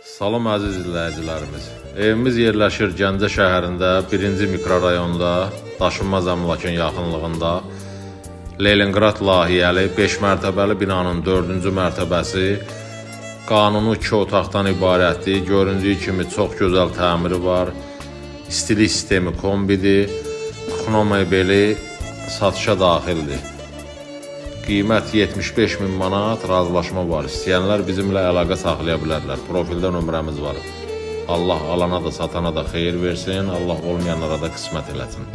Salam əziz izləyicilərimiz. Evimiz yerləşir Gəncə şəhərində 1-ci mikrorayonda, daşınmaz əmlakın yaxınlığında. Leningrad layihəli 5 mərtəbəli binanın 4-cü mərtəbəsi. Qanuni 2 otaqdan ibarətdir. Göründüyü kimi çox gözəl təmiri var. İstilik sistemi kombidir. Kuxna mebeli satışa daxildir. Qiymət 75.000 manat, razılaşma var. İstəyənlər bizimlə əlaqə saxlaya bilərlər. Profildə nömrəmiz var. Allah alana da satana da xeyir versin. Allah olmayanlara da qismət eləsin.